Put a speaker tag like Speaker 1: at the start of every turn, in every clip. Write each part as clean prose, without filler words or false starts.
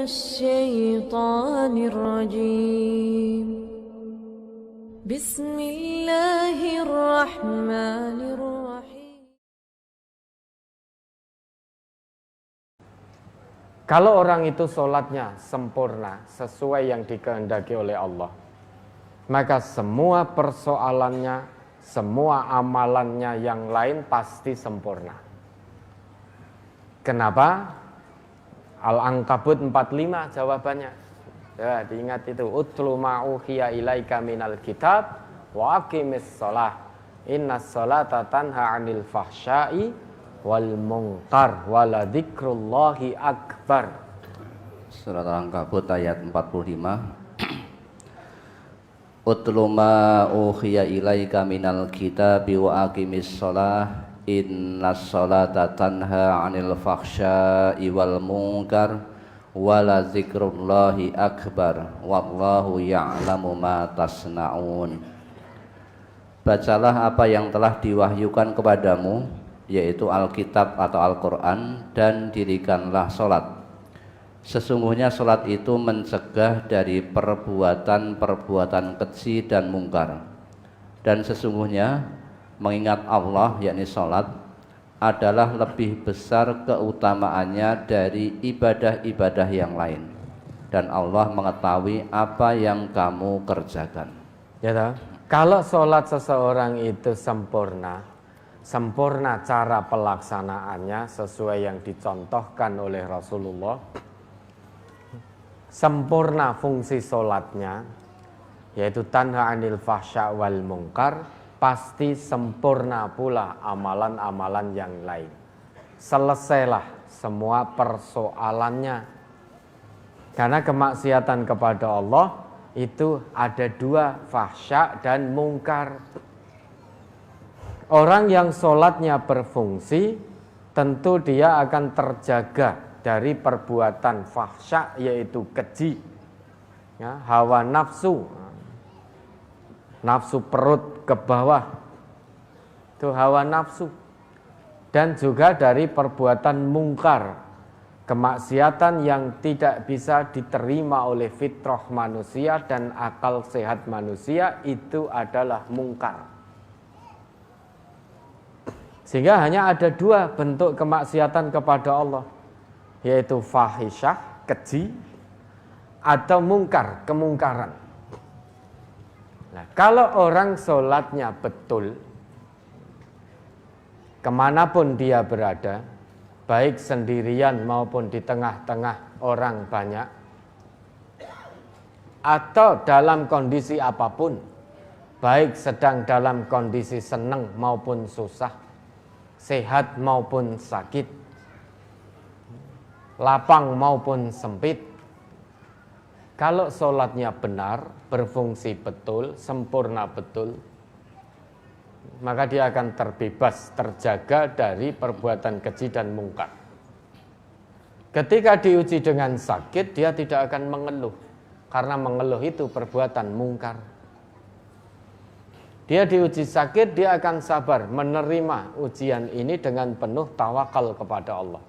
Speaker 1: الشيطان الرجيم بسم الله الرحمن الرحيم.
Speaker 2: Kalau orang itu sholatnya sempurna sesuai yang dikehendaki oleh Allah, maka semua persoalannya, semua amalannya yang lain pasti sempurna. Kenapa? Al-Ankabut 45 jawabannya. Ya, diingat itu. Utlu ma'uhiya ilaika minal kitab wa aqimis sholah. Innas sholata tanha 'anil fahsya'i wal munkar wala dzikrullahi akbar.
Speaker 3: Surat Al-Ankabut ayat 45. Utlu ma uhiya ilaika minal kitabi wa aqimis shalah innas sholata tanha 'anil fahsya'i wal munkar wala dzikrullahi akbar wallahu ya'lamu ma tasna'un. Bacalah apa yang telah diwahyukan kepadamu, yaitu Alkitab atau Al-Quran, dan dirikanlah sholat. Sesungguhnya sholat itu mencegah dari perbuatan-perbuatan keji dan mungkar. Dan sesungguhnya mengingat Allah, yakni sholat, adalah lebih besar keutamaannya dari ibadah-ibadah yang lain. Dan Allah mengetahui apa yang kamu kerjakan.
Speaker 2: Ya toh? Kalau sholat seseorang itu sempurna cara pelaksanaannya sesuai yang dicontohkan oleh Rasulullah, sempurna fungsi sholatnya, yaitu tanha 'anil fahsya wal munkar, pasti sempurna pula amalan-amalan yang lain. Selesailah semua persoalannya. Karena kemaksiatan kepada Allah itu ada dua, fahsya dan mungkar. Orang yang sholatnya berfungsi, tentu dia akan terjaga dari perbuatan fahsya, yaitu keji, ya, hawa nafsu, nafsu perut ke bawah, itu hawa nafsu. Dan juga dari perbuatan mungkar, kemaksiatan yang tidak bisa diterima oleh fitrah manusia dan akal sehat manusia, itu adalah mungkar. Sehingga hanya ada dua bentuk kemaksiatan kepada Allah, yaitu fahisyah, keji, atau mungkar, kemungkaran. Nah, kalau orang sholatnya betul, kemanapun dia berada, baik sendirian maupun di tengah-tengah orang banyak, atau dalam kondisi apapun, baik sedang dalam kondisi senang maupun susah, sehat maupun sakit, lapang maupun sempit, kalau sholatnya benar, berfungsi betul, sempurna betul, maka dia akan terbebas, terjaga dari perbuatan keji dan mungkar. Ketika diuji dengan sakit, dia tidak akan mengeluh, karena mengeluh itu perbuatan mungkar. Dia diuji sakit, dia akan sabar menerima ujian ini dengan penuh tawakal kepada Allah.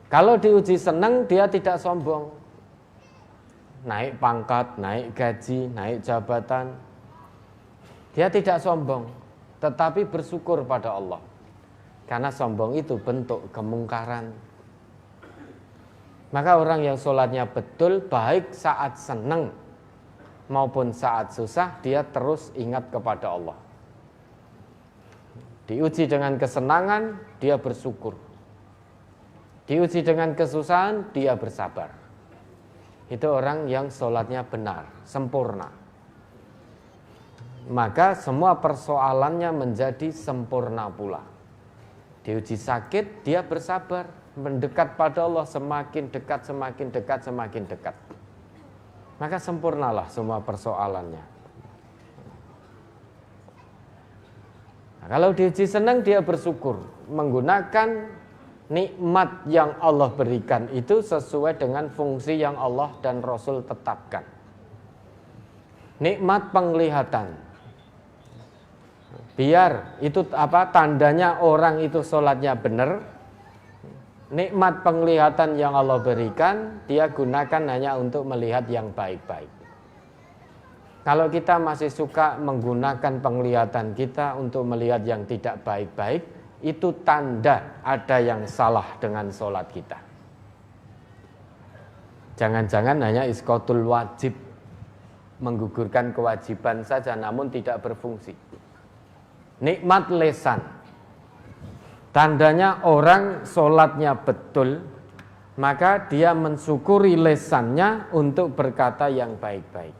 Speaker 2: Kalau diuji senang, dia tidak sombong. Naik pangkat, naik gaji, naik jabatan, dia tidak sombong, tetapi bersyukur pada Allah. Karena sombong itu bentuk kemungkaran. Maka orang yang sholatnya betul, baik saat senang maupun saat susah, dia terus ingat kepada Allah. Diuji dengan kesenangan, dia bersyukur. Diuji dengan kesusahan, dia bersabar. Itu orang yang sholatnya benar, sempurna. Maka semua persoalannya menjadi sempurna pula. Diuji sakit, dia bersabar, mendekat pada Allah, semakin dekat, semakin dekat, semakin dekat. Maka sempurnalah semua persoalannya. Nah, kalau diuji senang, dia bersyukur, menggunakan nikmat yang Allah berikan itu sesuai dengan fungsi yang Allah dan Rasul tetapkan. Nikmat penglihatan, biar itu tandanya orang itu sholatnya benar, Nikmat penglihatan yang Allah berikan, dia gunakan hanya untuk melihat yang baik-baik. Kalau kita masih suka menggunakan penglihatan kita untuk melihat yang tidak baik-baik, itu tanda ada yang salah dengan sholat kita. Jangan-jangan hanya isqatul wajib, menggugurkan kewajiban saja namun tidak berfungsi. Nikmat lesan, tandanya orang sholatnya betul, maka dia mensyukuri lesannya untuk berkata yang baik-baik.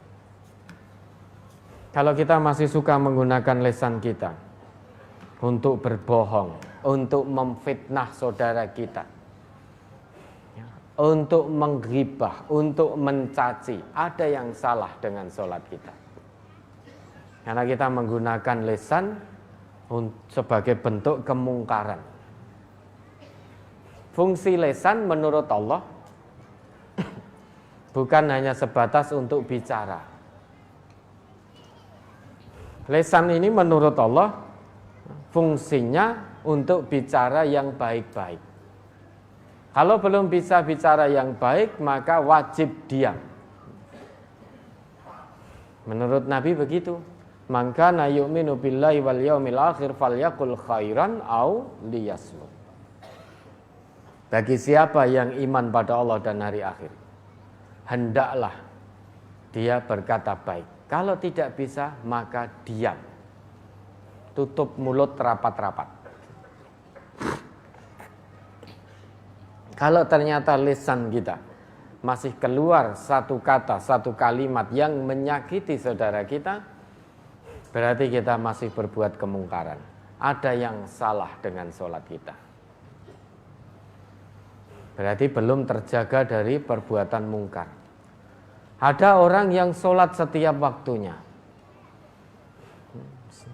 Speaker 2: Kalau kita masih suka menggunakan lesan kita untuk berbohong, untuk memfitnah saudara kita, untuk menggibah, untuk mencaci, ada yang salah dengan sholat kita. Karena kita menggunakan lesan sebagai bentuk kemungkaran. Fungsi lesan menurut Allah bukan hanya sebatas untuk bicara. Lesan ini menurut Allah fungsinya untuk bicara yang baik-baik. Kalau belum bisa bicara yang baik, maka wajib diam. Menurut Nabi begitu. Man kana yu'minu billahi wal yaumil akhir falyaqul khairan au liyasmut. Bagi siapa yang iman pada Allah dan hari akhir, hendaklah dia berkata baik. Kalau tidak bisa, maka diam. Tutup mulut rapat-rapat. Kalau ternyata lisan kita masih keluar satu kata, satu kalimat yang menyakiti saudara kita, berarti kita masih berbuat kemungkaran. Ada yang salah dengan sholat kita. Berarti belum terjaga dari perbuatan mungkar. Ada orang yang sholat setiap waktunya.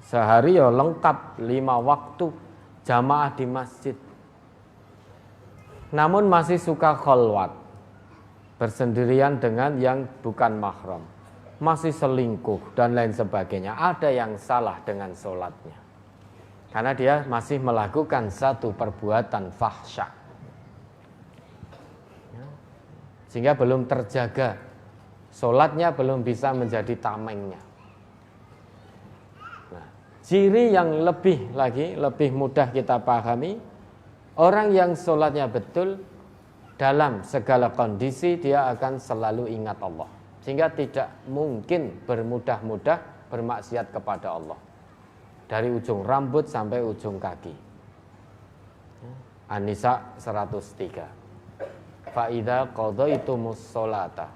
Speaker 2: Sehari ya lengkap 5 waktu jamaah di masjid. Namun masih suka kholwat, bersendirian dengan yang bukan mahram, masih selingkuh dan lain sebagainya. Ada yang salah dengan sholatnya, karena dia masih melakukan satu perbuatan fahsya, sehingga belum terjaga, sholatnya belum bisa menjadi tamengnya. Nah, ciri yang lebih mudah kita pahami, orang yang sholatnya betul, dalam segala kondisi dia akan selalu ingat Allah, sehingga tidak mungkin bermudah-mudah bermaksiat kepada Allah, dari ujung rambut sampai ujung kaki. An-Nisa 103. Fa idza qadaytumus sholata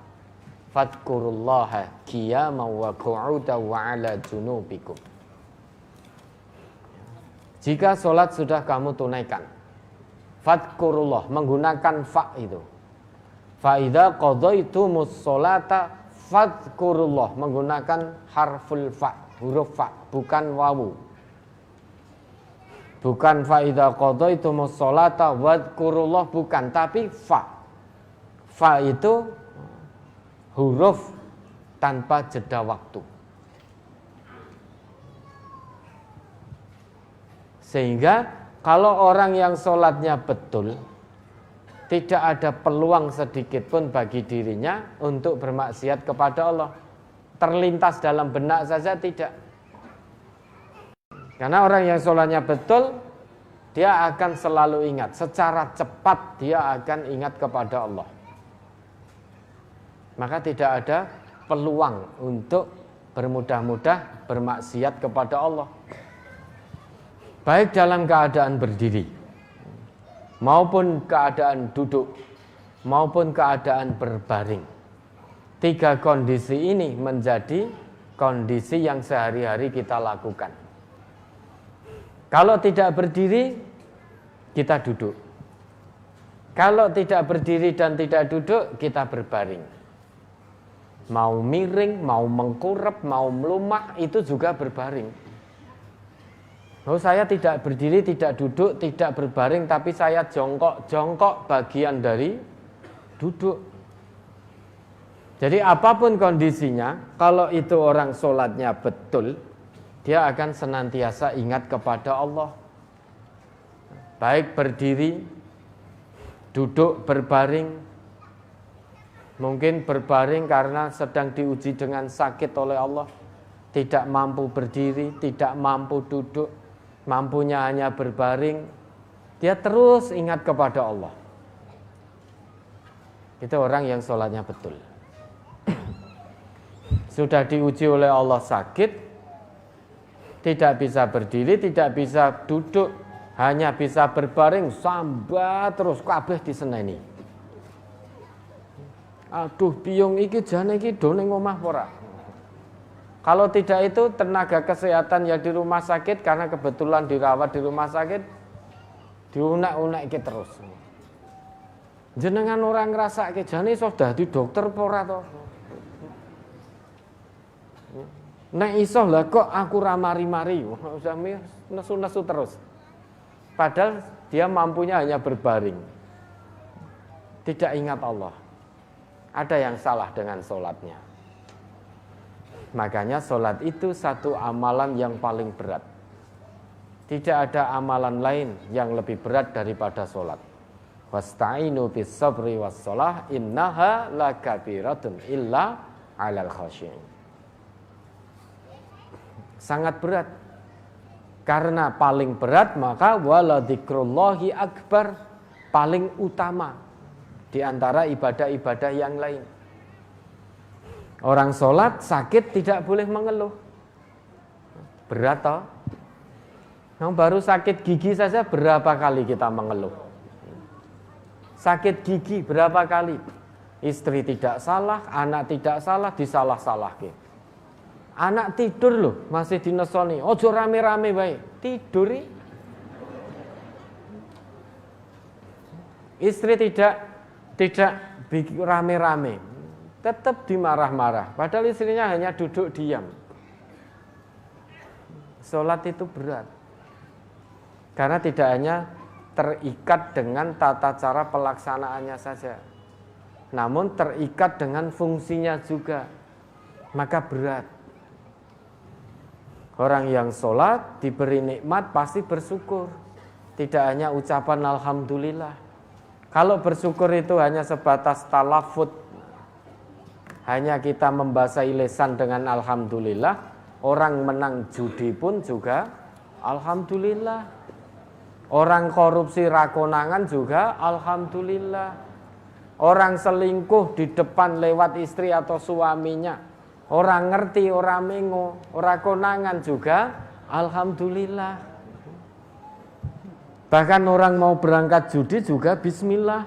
Speaker 2: fadhkurullaha qiyaman wa qu'udan wa 'ala junubikum. Jika sholat sudah kamu tunaikan, fadhkurullah, menggunakan fa itu. Fa idza qadaytumus sholata fadhkurullah, menggunakan harful fa, huruf fa, bukan wawu. Bukan fa idza qadaytumus sholata wadhkurullah, bukan, tapi fa. Fa itu huruf tanpa jeda waktu. Sehingga kalau orang yang sholatnya betul, tidak ada peluang sedikit pun bagi dirinya untuk bermaksiat kepada Allah. Terlintas dalam benak saja tidak. Karena orang yang sholatnya betul, dia akan selalu ingat. Secara cepat dia akan ingat kepada Allah. Maka tidak ada peluang untuk bermudah-mudah bermaksiat kepada Allah. Baik dalam keadaan berdiri, maupun keadaan duduk, maupun keadaan berbaring. 3 kondisi ini menjadi kondisi yang sehari-hari kita lakukan. Kalau tidak berdiri, kita duduk. Kalau tidak berdiri dan tidak duduk, kita berbaring. Mau miring, mau mengkurep, mau melumah, itu juga berbaring. Oh, saya tidak berdiri, tidak duduk, tidak berbaring, tapi saya jongkok. Jongkok bagian dari duduk. Jadi apapun kondisinya, kalau itu orang sholatnya betul, dia akan senantiasa ingat kepada Allah. Baik berdiri, duduk berbaring, mungkin berbaring karena sedang diuji dengan sakit oleh Allah, tidak mampu berdiri, tidak mampu duduk, mampunya hanya berbaring, dia terus ingat kepada Allah. Itu orang yang sholatnya betul. Sudah diuji oleh Allah sakit, tidak bisa berdiri, tidak bisa duduk, hanya bisa berbaring, sambat terus kabeh diseneni. Aduh, biyung iki jane iki do ning omah ora. Kalau tidak itu tenaga kesehatan yang di rumah sakit karena kebetulan dirawat di rumah sakit diunek-unekke terus. Jenengan orang ngrasake jane iso dadi dokter apa ora to? Nek iso lah kok aku ra mari-mari, nesu-nesu terus. Padahal dia mampunya hanya berbaring. Tidak ingat Allah. Ada yang salah dengan sholatnya. Makanya sholat itu satu amalan yang paling berat. Tidak ada amalan lain yang lebih berat daripada sholat. Wasta'inu bis sabri was shalah innaha lakabiratun illa 'alal khashi'in. Sangat berat. Karena paling berat maka wala dzikrullahi akbar, paling utama di antara ibadah-ibadah yang lain. Orang sholat sakit tidak boleh mengeluh. Berat toh? Yang baru sakit gigi saja berapa kali kita mengeluh? Sakit gigi berapa kali? Istri tidak salah, anak tidak salah, disalah-salahke. Anak tidur loh, masih dinesoni. Ojo rame-rame bae. Tiduri. Istri tidak rame-rame. Tetap dimarah-marah. Padahal istrinya hanya duduk diam. Sholat itu berat. Karena tidak hanya terikat dengan tata cara pelaksanaannya saja, namun terikat dengan fungsinya juga. Maka berat. Orang yang sholat diberi nikmat pasti bersyukur. Tidak hanya ucapan alhamdulillah. Kalau bersyukur itu hanya sebatas talafut, hanya kita membasahi lisan dengan alhamdulillah, orang menang judi pun juga alhamdulillah. Orang korupsi rakonangan juga alhamdulillah. Orang selingkuh di depan lewat istri atau suaminya, orang ngerti, orang mengo, orang konangan juga alhamdulillah. Bahkan orang mau berangkat judi juga bismillah.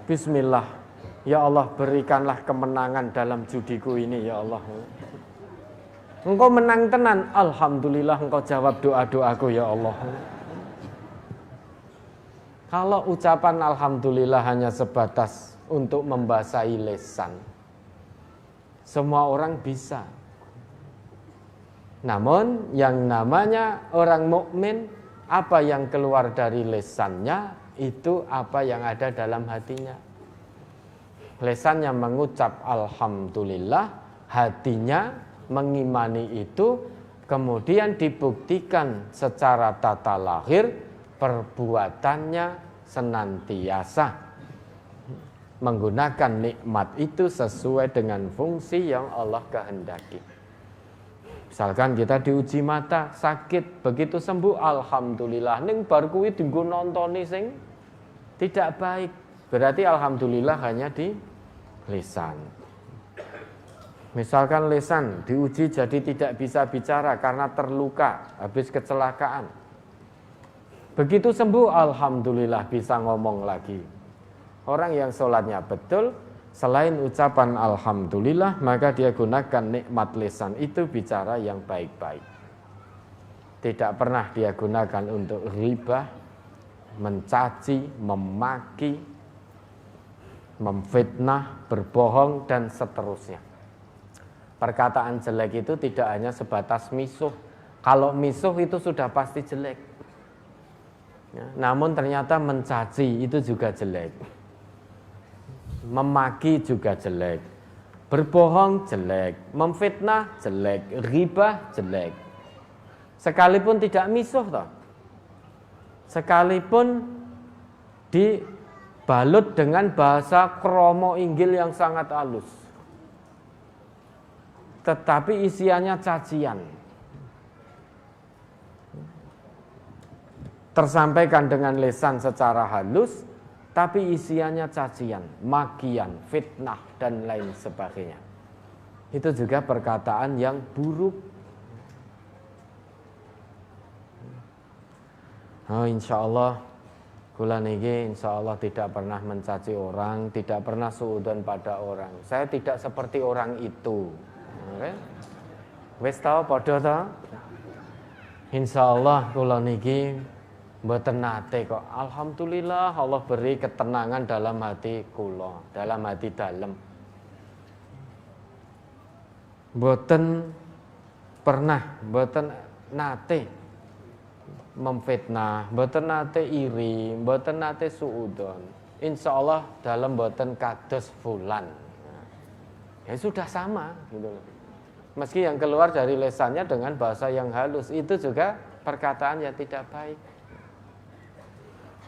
Speaker 2: Bismillah. Ya Allah, berikanlah kemenangan dalam judiku ini ya Allah. Engkau menang tenan, alhamdulillah engkau jawab doa-doaku ya Allah. Kalau ucapan alhamdulillah hanya sebatas untuk membasahi lisan, semua orang bisa. Namun yang namanya orang mukmin, apa yang keluar dari lisannya itu apa yang ada dalam hatinya. Lisannya mengucap alhamdulillah, hatinya mengimani itu, kemudian dibuktikan secara tata lahir, perbuatannya senantiasa menggunakan nikmat itu sesuai dengan fungsi yang Allah kehendaki. Misalkan kita diuji mata, sakit, begitu sembuh alhamdulillah, ning bar kuwi dienggo nontoni sing tidak baik. Berarti alhamdulillah hanya di lisan. Misalkan lisan diuji jadi tidak bisa bicara karena terluka habis kecelakaan. Begitu sembuh alhamdulillah bisa ngomong lagi. Orang yang sholatnya betul, selain ucapan alhamdulillah, maka dia gunakan nikmat lisan itu bicara yang baik-baik. Tidak pernah dia gunakan untuk ghibah, mencaci, memaki, memfitnah, berbohong, dan seterusnya. Perkataan jelek itu tidak hanya sebatas misuh. Kalau misuh itu sudah pasti jelek. Ya, namun ternyata mencaci itu juga jelek. Memaki juga jelek. Berbohong jelek, memfitnah jelek, ghibah jelek. Sekalipun tidak misuh toh. Sekalipun dibalut dengan bahasa kromo inggil yang sangat halus. Tetapi isiannya cacian. Tersampaikan dengan lisan secara halus, tapi isiannya cacian, makian, fitnah, dan lain sebagainya. Itu juga perkataan yang buruk. Oh, insya Allah, kula niki insya Allah tidak pernah mencaci orang, tidak pernah suudzon pada orang. Saya tidak seperti orang itu. Okay? Wis tau padha ta? Insya Allah kula niki mboten nate kok. Alhamdulillah Allah beri ketenangan dalam hati kula, dalam hati dalem. Mboten pernah, mboten nate memfitnah, mboten nate iri, mboten nate suudzon. Insya Allah dalam mboten kados fulan. Ya sudah sama gitu. Meski yang keluar dari lesannya dengan bahasa yang halus, itu juga perkataan yang tidak baik.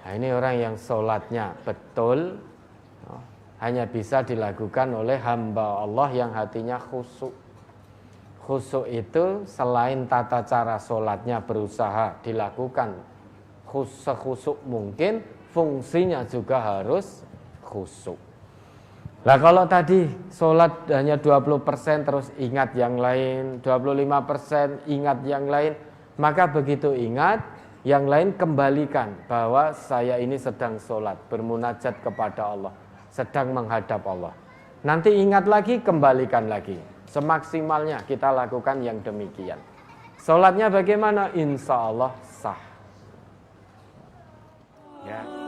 Speaker 2: Nah, ini orang yang sholatnya betul, hanya bisa dilakukan oleh hamba Allah yang hatinya khusyuk. Khusyuk itu selain tata cara sholatnya berusaha dilakukan sekhusyuk mungkin, fungsinya juga harus khusyuk. Nah kalau tadi sholat hanya 20% terus ingat yang lain, 25% ingat yang lain, maka begitu ingat, yang lain kembalikan bahwa saya ini sedang sholat, bermunajat kepada Allah, sedang menghadap Allah. Nanti ingat lagi, kembalikan lagi. Semaksimalnya kita lakukan yang demikian. Sholatnya bagaimana? Insya Allah sah. Ya.